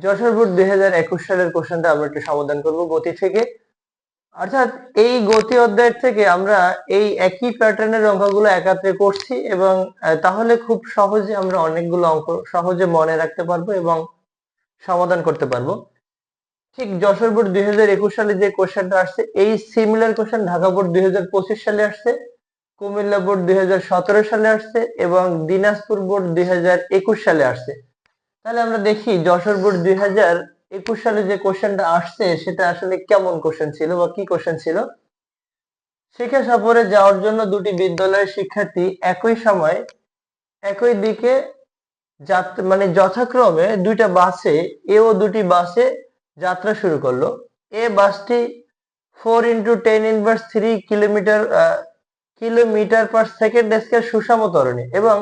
Jessore board 2021 সালের কোশ্চেনটা আমরা একটু সমাধান করব গতি থেকে। অর্থাৎ এই গতি অধ্যায় থেকে আমরা এই একই প্যাটার্নের অঙ্কগুলো একাত্রে করছি এবং তাহলে খুব সহজে আমরা অনেকগুলো অঙ্ক সহজে মনে রাখতে পারবো এবং সমাধান করতে পারবো। ঠিক যশোর বোর্ড 2021 সালে যে কোশ্চেনটা আসছে এই সিমিলার কোশ্চেন ঢাকা বোর্ড 2025 সালে আসছে, কুমিল্লা বোর্ড 2017 সালে আসছে এবং দিনাজপুর বোর্ড 2021 সালে আসছে। তাহলে আমরা দেখি যশোর বোর্ড 2021 সালে যে কোশ্চেনটা আসছে সেটা আসলে কেমন কোশ্চেন ছিল বা কি কোশ্চেন ছিল। শিক্ষা সফরে যাওয়ার জন্য দুটি বিদ্যালয়ের শিক্ষার্থী একই সময় একই দিকে মানে যথাক্রমে দুইটা বাসে দুটি বাসে যাত্রা শুরু করলো। এ বাসটি 4x10⁻³ kilometre per second square সুষম ত্বরণে এবং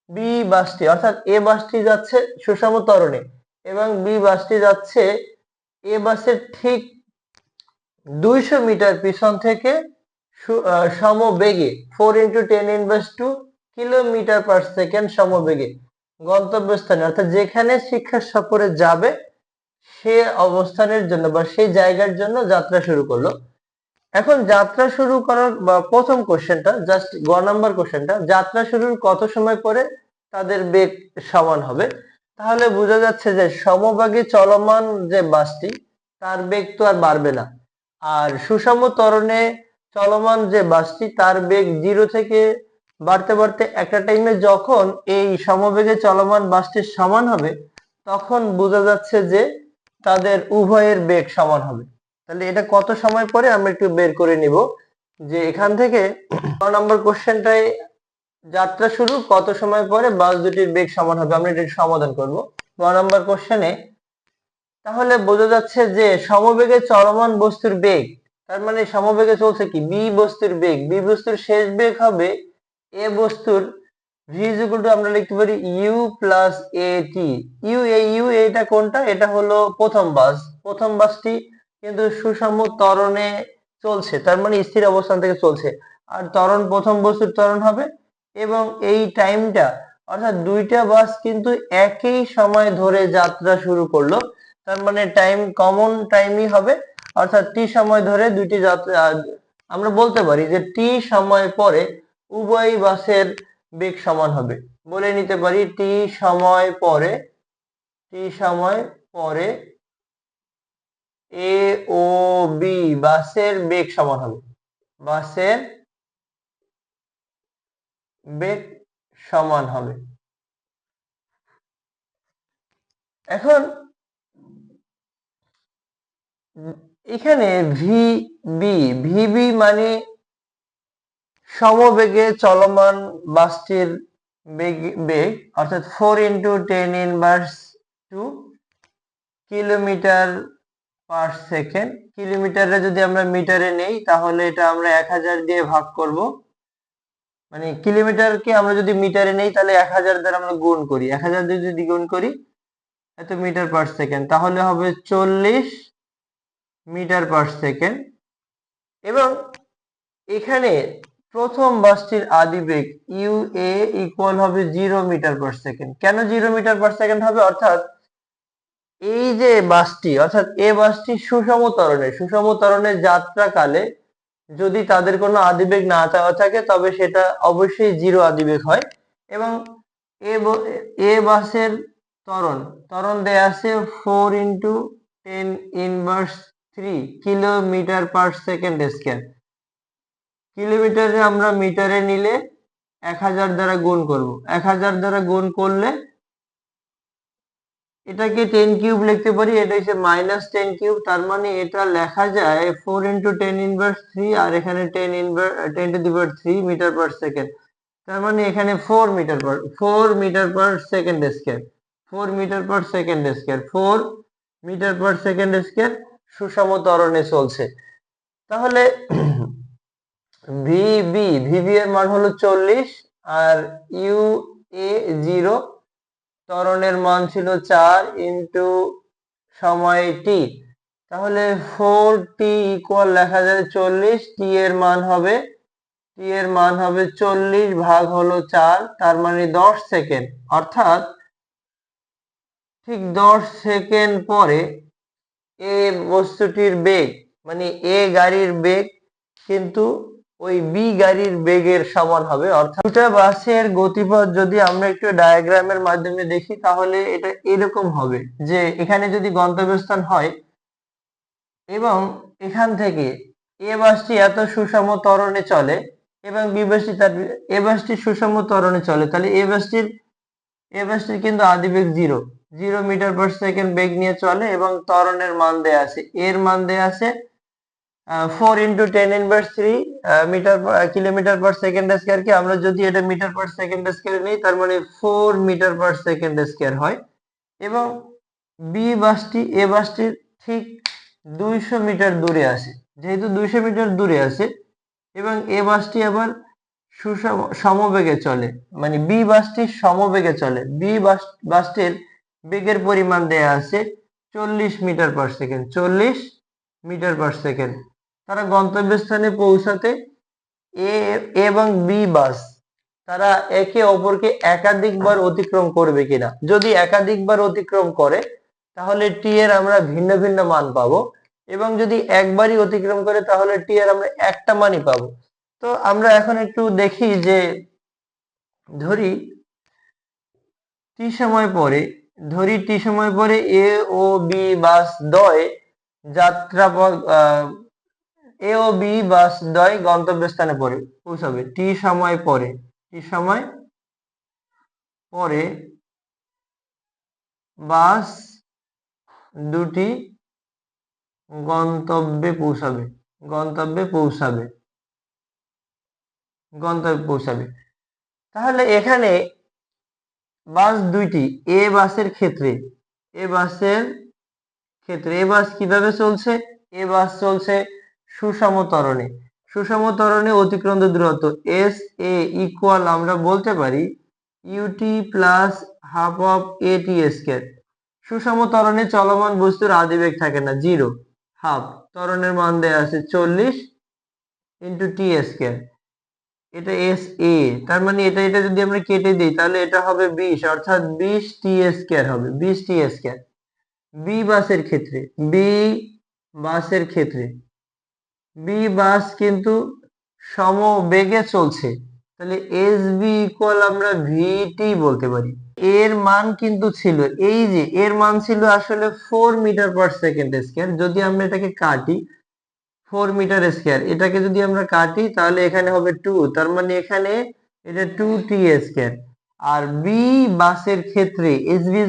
বি বাসটি অর্থাৎ এ বাসটি যাচ্ছে সুষম ত্বরণে এবং বি বাসটি যাচ্ছে এ বাসের ঠিক 200 মিটার পিছন থেকে সমবেগে 4x10⁻² কিলোমিটার পার সেকেন্ড সমবেগে গন্তব্যস্থানে অর্থাৎ যেখানে শিক্ষা সফরে যাবে সে অবস্থানের জন্য বা সেই জায়গার জন্য যাত্রা শুরু করলো। এখন যাত্রা শুরু করার বা প্রথম কোশ্চেনটা জাস্ট গ নাম্বার কোশ্চেনটা, যাত্রা শুরুর কত সময় পরে তাদের বেগ সমান হবে। তাহলে বোঝা যাচ্ছে যে সমবেগে চলমান যে বাসটি তার বেগ তো আর বাড়বে না, আর সুষম ত্বরণে চলমান যে বাসটি তার বেগ 0 থেকে বাড়তে বাড়তে একটা টাইমে যখন এই সমবেগে চলমান বাসটির সমান হবে তখন বোঝা যাচ্ছে যে তাদের উভয়ের বেগ সমান হবে। তাহলে এটা কত সময় পরে আমরা একটু বের করে নিব যে এখান থেকে নম্বর কোশ্চেনটায় যাত্রা শুরু কত সময় পরে বাস দুটির বেগ সমান হবে, আমরা এটা সমাধান করব। নম্বর কোশ্চেনে তাহলে বোঝা যাচ্ছে যে সমবেগে চলমান বস্তুর বেগ, তার মানে সমবেগে চলছে কি বি বস্তুর বেগ, বি বস্তুর শেষ বেগ হবে এ বস্তুর ভি ইজ ইকুয়াল টু আমরা লিখতে পারি u plus a t. U এটা কোনটা, এটা হলো প্রথম বাসটি কিন্তু সুষম ত্বরণে চলছে, তার মানে স্থির অবস্থান থেকে চলছে, আর ত্বরণ প্রথম বস্তুর ত্বরণ হবে এবং এই টাইমটা অর্থাৎ দুইটা বাস কিন্তু একই সময় ধরে যাত্রা শুরু করলো, তার মানে টাইম কমন টাইমই হবে, অর্থাৎ টি সময় ধরে দুইটি যাত্রা আমরা বলতে পারি যে টি সময় পরে উভয় বাসের বেগ সমান হবে। বলে নিতে পারি টি সময় পরে এ ও বি বাসের বেগ সমান হবে, বাসের বেগ সমান হবে। এখন এখানে ভিবি মানে সমবেগে চলমান বাসটির বেগ অর্থাৎ 4x10⁻² কিলোমিটার পার সেকেন্ড। কিলোমিটারে যদি আমরা মিটারে নেই তাহলে এটা আমরা 1000 দিয়ে ভাগ করব, মানে কিলোমিটারকে আমরা যদি মিটারে নেই তাহলে 1000 দ্বারা আমরা গুণ করি, 1000 দিয়ে যদি গুণ করি এত মিটার পার সেকেন্ড তাহলে হবে 40 মিটার পার সেকেন্ড। এবং এখানে প্রথম বাসটির আদিবেগ ইউ এ ইকুয়াল হবে 0 মিটার পার সেকেন্ড। কেন 0 মিটার পার সেকেন্ড হবে, অর্থাৎ এই যে বাসটি অর্থাৎ এ বাসটি সুষম ত্বরণে যাত্রাকালে যদি তাদের কোনো আদিবেগ না থাকে তবে সেটা অবশ্যই 0 আদিবেগ হয়। এবং এ বাসের ত্বরণ দেয়া আছে 4x10⁻³ kilometre per second square. কিলোমিটারে আমরা মিটারে নিলে 1000 দ্বারা গুণ করব, 1000 দ্বারা গুণ করলে এটাকে 10 কিউব লিখতে পারি, এটা হচ্ছে -10 কিউব, তার মানে এটা লেখা যায় 4x10⁻³ আর এখানে 10⁻³ মিটার পার সেকেন্ড, তার মানে এখানে 4 meter per second square, 4 meter per second square, 4 meter per second square সুষম ত্বরণে চলছে। তাহলে ভিবি এর মান হলো 40 আর ইউ এ 0, ত্বরণের মান ছিল 4 ইন্টু সময় টি, তাহলে 4t ইকুয়াল লেখা যায় 40, টি এর মান হবে 40 ভাগ হলো 4, তার মানে 10 সেকেন্ড। অর্থাৎ ঠিক 10 সেকেন্ড পরে এ বস্তুটির বেগ মানে এ গাড়ির বেগ কিন্তু ওই বি গাড়ির বেগের সমান হবে। অর্থাৎ দুটা বাসের গতিপথ যদি আমরা একটু ডায়াগ্রামের মাধ্যমে দেখি তাহলে এটা এরকম হবে যে এখানে যদি গন্তব্যস্থান হয় এবং এখান থেকে এ বাসটি এত সুষম ত্বরণে চলে এবং বি বাসটি তার এ বাসটি সুষম ত্বরণে চলে, তাহলে এ বাসটির কিন্তু আদিবেগ 0 মিটার পার সেকেন্ড বেগ নিয়ে চলে এবং ত্বরণের মান দেয়া আছে, এর মান দেয়া আছে 4 × 10⁻³ metre kilometre per second square কে আমরা যদি এটা মিটার পার সেকেন্ড স্কয়ার নেই তার মানে 4 মিটার পার সেকেন্ড স্কয়ার হয়। এবং বি বাসটি এ বাসটির ঠিক 200 মিটার দূরে আছে, যেহেতু 200 মিটার দূরে আছে এবং এ বাসটি আবার সমবেগে চলে, মানে বি বাসটি সমবেগে চলে, বি বাসটির বেগের পরিমাণ দেয়া আছে 40 meter per second, 40 meter per second. তারা গন্তব্যস্থানে পৌঁছাতে এ এবং বি বাস তারা একে অপরকে একাধিকবার অতিক্রম করবে কিনা, যদি একাধিকবার অতিক্রম করে তাহলে টি এর আমরা ভিন্ন ভিন্ন মান পাবো এবং যদি একবারই অতিক্রম করে তাহলে টি এর আমরা একটা মানই পাবো। তো আমরা এখন একটু দেখি যে ধরি টি সময় পরে এ ও বি বাস দ্বয় যাত্রাপথ এ ও বি বাস দ্বয় গন্তব্যস্থানে পৌঁছাবে টি সময় পরে বাস দুটি গন্তব্যে পৌঁছাবে। তাহলে এখানে বাস দুইটি এ বাস কিভাবে চলছে? এ বাস চলছে সুষম ত্বরণে অতিক্রান্ত দূরত্ব এস এ ইকুয়াল আমরা বলতে পারি u t plus half of a t square. সুষম ত্বরণে চলমান বস্তুর আদিবেগ থাকে না, 0, হাফ, ত্বরণের মান দেয়া আছে 40 × টি স্কয়ার, এটা এস এ, তার মানে এটা যদি আমরা কেটে দিই তাহলে এটা হবে 20, অর্থাৎ 20 টি স্কয়ার হবে, 20 টি স্কয়ার। বি বাস কিন্তু সমবেগে চলছে, তাহলে এস বি ইকুয়াল আমরা ভিটি বলতে পারি। এর মান কিন্তু ছিল এর মান ছিল আসলে 4 মিটার পার সেকেন্ড স্কয়ার, যদি আমরা এটাকে কাটি 4 মিটার স্কয়ার, এটাকে যদি আমরা কাটি তাহলে এখানে হবে 2, তার মানে এখানে এটা 2 টি স্কয়ার। আর বি বাসের ক্ষেত্রে এস বি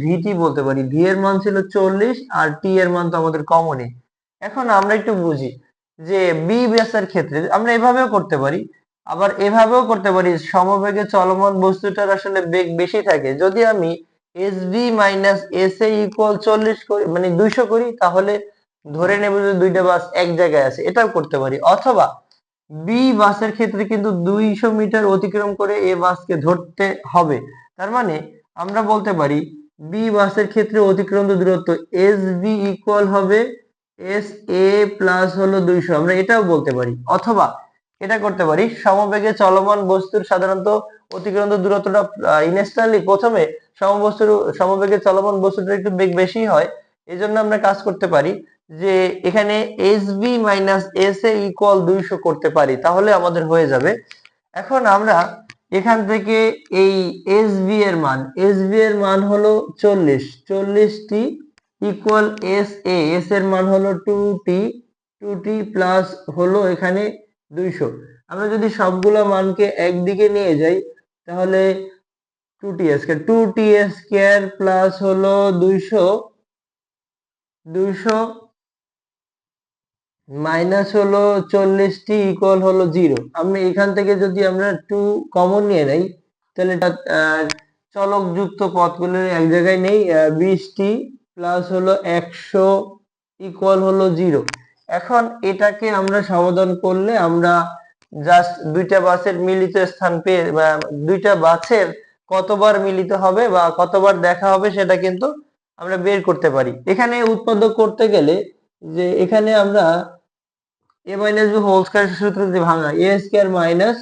ভিটি বলতে পারি, ভি এর মান ছিল 40 আর টি এর মান তো আমাদের কমনই। এখন আমরা একটু বুঝি যে বি বাসের ক্ষেত্রে আমরা এভাবেও করতে পারি, আবার এভাবেও করতে পারি, সমবেগে চলমান বস্তুটার আসলে বেগ বেশি থাকে, যদি আমি s b minus s a equal 40 করি মানে 200 করি তাহলে ধরে নেব যে দুইটা বাস এক জায়গায় আছে, এটাও করতে পারি। অথবা বি বাসের ক্ষেত্রে কিন্তু 200 মিটার অতিক্রম করে এ বাসকে ধরতে হবে, তার মানে আমরা বলতে পারি বি বাসের ক্ষেত্রে অতিক্রান্ত দূরত্ব এস বি ইকুয়াল হবে এস এ প্লাস হলো 200, আমরা এটাও বলতে পারি। অথবা এটা করতে পারি, সমবেগে চলমান বস্তুর সাধারণত অতিক্রান্ত দূরত্বটা ইনস্ট্যান্টলি প্রথমে সমবেগে চলমান বস্তুটার একটু বেগ বেশি হয়, এজন্য আমরা কাজ করতে পারি যে এখানে s b minus s a equal 200 করতে পারি, তাহলে আমাদের হয়ে যাবে। এখন আমরা এখান থেকে এই এস বি এর মান হলো 40 টি ইকুয়াল এস এর মান হলো 2 টি প্লাস হলো এখানে 200। আমরা যদি সবগুলো মানকে একদিকে নিয়ে যাই তাহলে 2 টি স্কয়ার প্লাস হলো 200 মাইনাস হলো 40 টি ইকুয়াল হলো 0। আমি এখান থেকে যদি আমরা 2 কমন নিয়ে নেই তাহলে এটা চলক যুক্ত পদগুলো এক জায়গায় নেই, 20 টি প্লাস হলো 100 ইকুয়াল হলো 0। এখন এটাকে আমরা সমাধান করলে আমরা জাস্ট দুইটা বাসের মিলিত স্থান পেয়ে দুইটা বাসের কতবার মিলিত হবে বা কতবার দেখা হবে সেটা কিন্তু আমরা বের করতে পারি। এখানে উৎপাদক করতে গেলে যে এখানে আমরা এ মাইনাস বি হোল স্কয়ার সূত্র দিয়ে ভাঙা এ স্কয়ার মাইনাস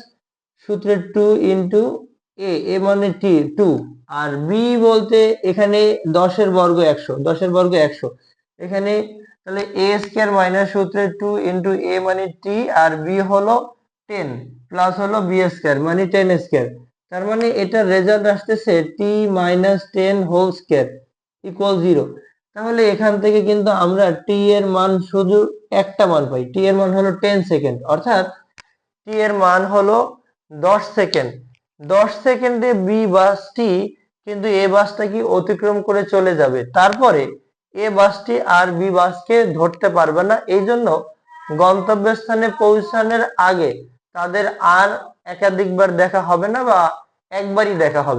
সূত্রের 2 × এ মানে টি 2, আর বি বলতে এখানে 10 বর্গ 100, 10 বর্গ 100, এখানে তাহলে এ স্কয়ার মাইনাস সূত্রে 2 ইন্টু এ মানে টি, আর বি হলো 10 প্লাস হলো বি স্কয়ার মানে 10 স্কয়ার। তার মানে এটার রেজাল্ট আসতেছে টি মাইনাস 10 হোল স্কয়ার ইকুয়াল 0। তাহলে এখান থেকে কিন্তু আমরা টি এর মান শুধু একটা মান পাই, টি এর মান হলো 10 সেকেন্ড, অর্থাৎ টি এর মান হলো 10 সেকেন্ড। 10 সেকেন্ডে বি বাসটি কিন্তু এ বাসটা কি অতিক্রম করে চলে যাবে, তারপরে এ বাসটি আর বি বাসকে ধরতে পারবে না। এই জন্য গন্তব্যস্থানে পৌঁছানোর আগে তাদের আর একাধিকবার দেখা হবে না বা একবারই দেখা হবে।